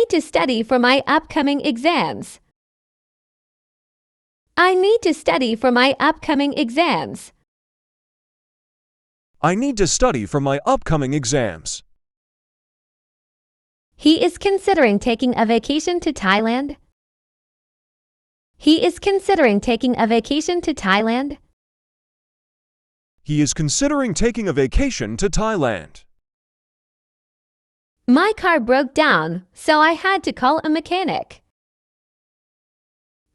need to study for my upcoming exams. I need to study for my upcoming exams. I need to study for my upcoming exams. He is considering taking a vacation to Thailand. He is considering taking a vacation to Thailand. He is considering taking a vacation to Thailand. My car broke down, so I had to call a mechanic.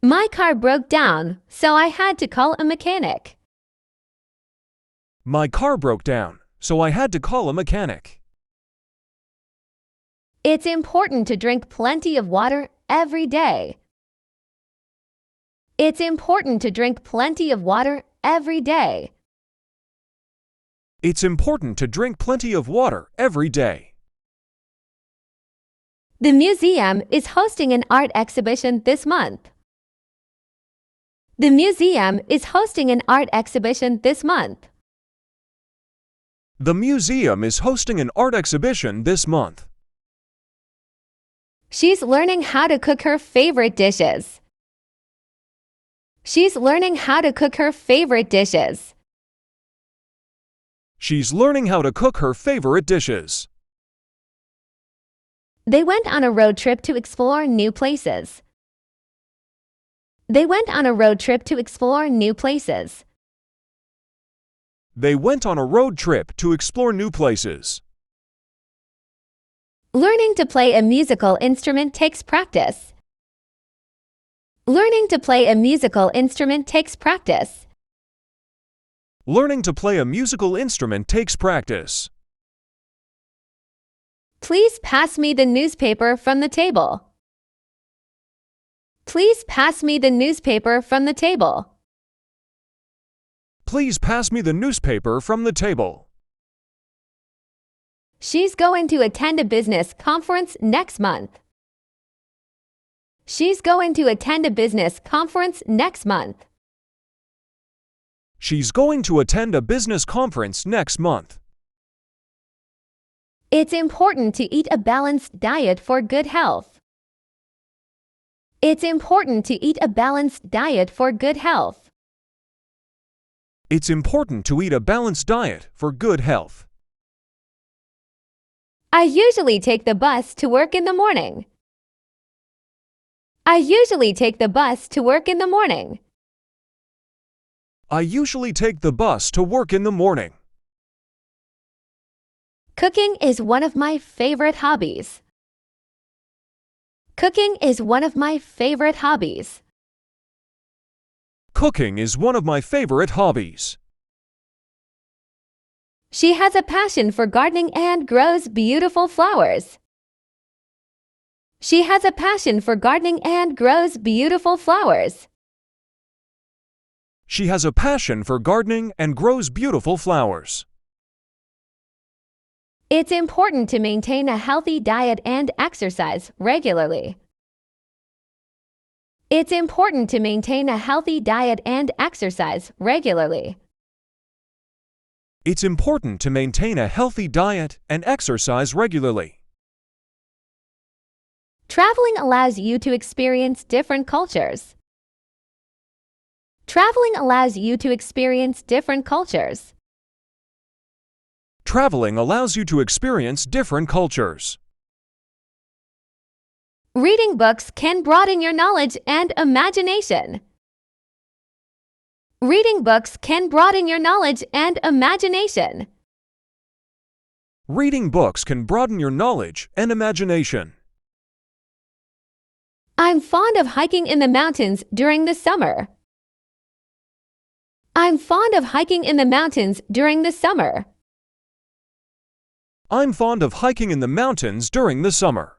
My car broke down, so I had to call a mechanic. My car broke down, so I had to call a mechanic. It's important to drink plenty of water every day. It's important to drink plenty of water every day. It's important to drink plenty of water every day. The museum is hosting an art exhibition this month. The museum is hosting an art exhibition this month. The museum is hosting an art exhibition this month. She's learning how to cook her favorite dishes. She's learning how to cook her favorite dishes. She's learning how to cook her favorite dishes. They went on a road trip to explore new places. They went on a road trip to explore new places. They went on a road trip to explore new places. Learning to play a musical instrument takes practice. Learning to play a musical instrument takes practice. Learning to play a musical instrument takes practice. Please pass me the newspaper from the table. Please pass me the newspaper from the table. Please pass me the newspaper from the table. She's going to attend a business conference next month. She's going to attend a business conference next month. She's going to attend a business conference next month. It's important to eat a balanced diet for good health. It's important to eat a balanced diet for good health. It's important to eat a balanced diet for good health. I usually take the bus to work in the morning. I usually take the bus to work in the morning. I usually take the bus to work in the morning. Cooking is one of my favorite hobbies. Cooking is one of my favorite hobbies. Cooking is one of my favorite hobbies. She has a passion for gardening and grows beautiful flowers. She has a passion for gardening and grows beautiful flowers. She has a passion for gardening and grows beautiful flowers. It's important to maintain a healthy diet and exercise regularly. It's important to maintain a healthy diet and exercise regularly. It's important to maintain a healthy diet and exercise regularly. Traveling allows you to experience different cultures. Traveling allows you to experience different cultures. Traveling allows you to experience different cultures. Reading books can broaden your knowledge and imagination. Reading books can broaden your knowledge and imagination. Reading books can broaden your knowledge and imagination. I'm fond of hiking in the mountains during the summer. I'm fond of hiking in the mountains during the summer. I'm fond of hiking in the mountains during the summer.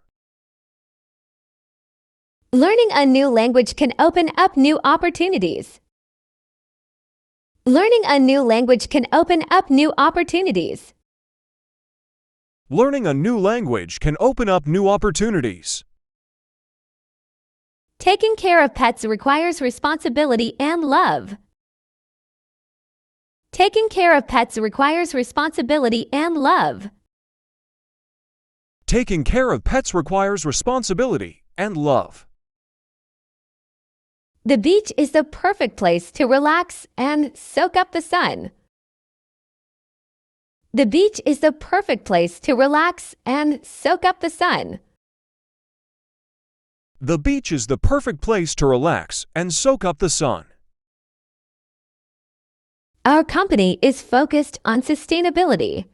Learning a new language can open up new opportunities. Learning a new language can open up new opportunities. Learning a new language can open up new opportunities. Taking care of pets requires responsibility and love. Taking care of pets requires responsibility and love. Taking care of pets requires responsibility and love. The beach is the perfect place to relax and soak up the sun. The beach is the perfect place to relax and soak up the sun. The beach is the perfect place to relax and soak up the sun. Our company is focused on sustainability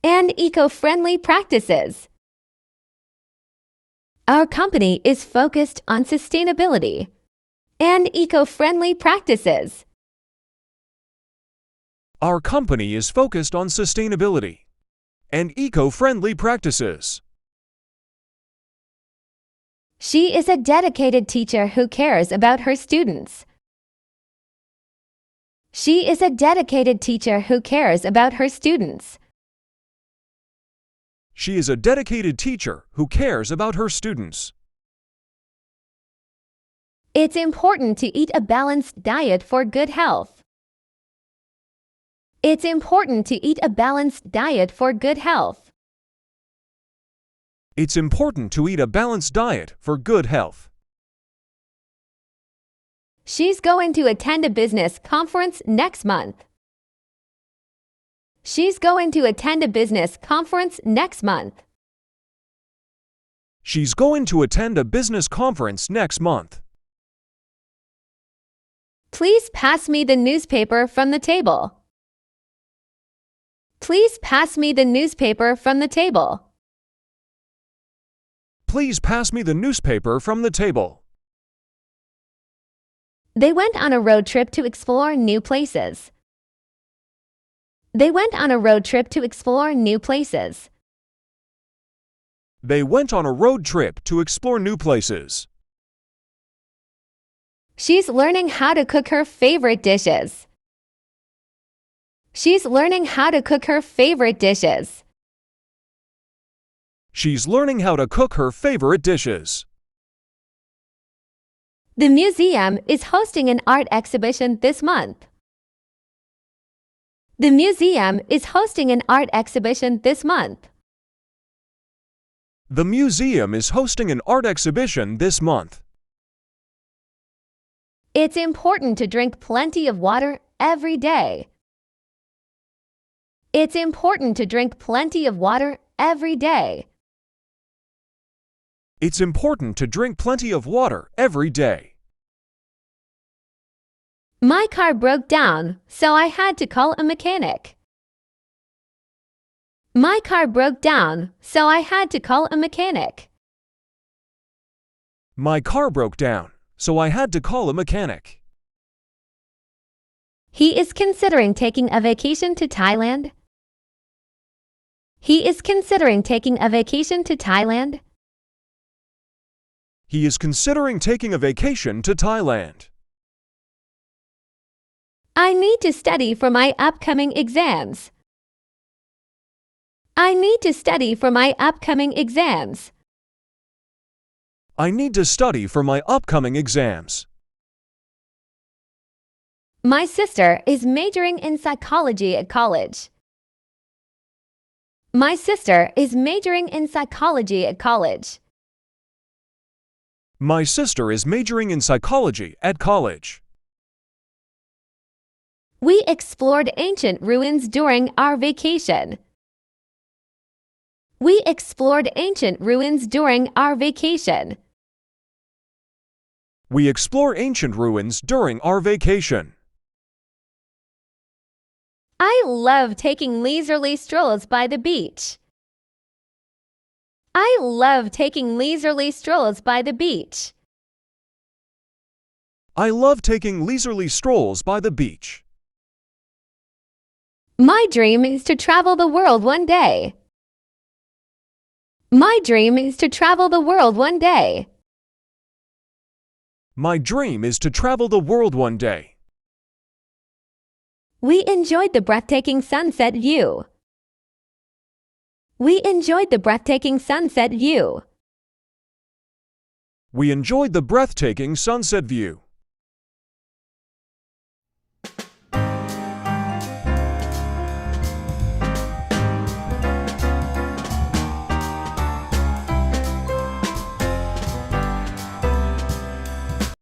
and eco-friendly practices. Our company is focused on sustainability and eco-friendly practices. Our company is focused on sustainability and eco-friendly practices. She is a dedicated teacher who cares about her students. She is a dedicated teacher who cares about her students. She is a dedicated teacher who cares about her students. It's important to eat a balanced diet for good health. It's important to eat a balanced diet for good health. It's important to eat a balanced diet for good health. She's going to attend a business conference next month. She's going to attend a business conference next month. She's going to attend a business conference next month. Please pass me the newspaper from the table. Please pass me the newspaper from the table. Please pass me the newspaper from the table. They went on a road trip to explore new places. They went on a road trip to explore new places. They went on a road trip to explore new places. She's learning how to cook her favorite dishes. She's learning how to cook her favorite dishes. She's learning how to cook her favorite dishes. The museum is hosting an art exhibition this month. The museum is hosting an art exhibition this month. The museum is hosting an art exhibition this month. It's important to drink plenty of water every day. It's important to drink plenty of water every day. It's important to drink plenty of water every day. My car broke down, so I had to call a mechanic. My car broke down, so I had to call a mechanic. My car broke down, so I had to call a mechanic. He is considering taking a vacation to Thailand. He is considering taking a vacation to Thailand. He is considering taking a vacation to Thailand. I need to study for my upcoming exams. I need to study for my upcoming exams. I need to study for my upcoming exams. My sister is majoring in psychology at college. My sister is majoring in psychology at college. My sister is majoring in psychology at college. We explored ancient ruins during our vacation. We explored ancient ruins during our vacation. We explore ancient ruins during our vacation. I love taking leisurely strolls by the beach. I love taking leisurely strolls by the beach. I love taking leisurely strolls by the beach. My dream is to travel the world one day. My dream is to travel the world one day. My dream is to travel the world one day. We enjoyed the breathtaking sunset view. We enjoyed the breathtaking sunset view. We enjoyed the breathtaking sunset view.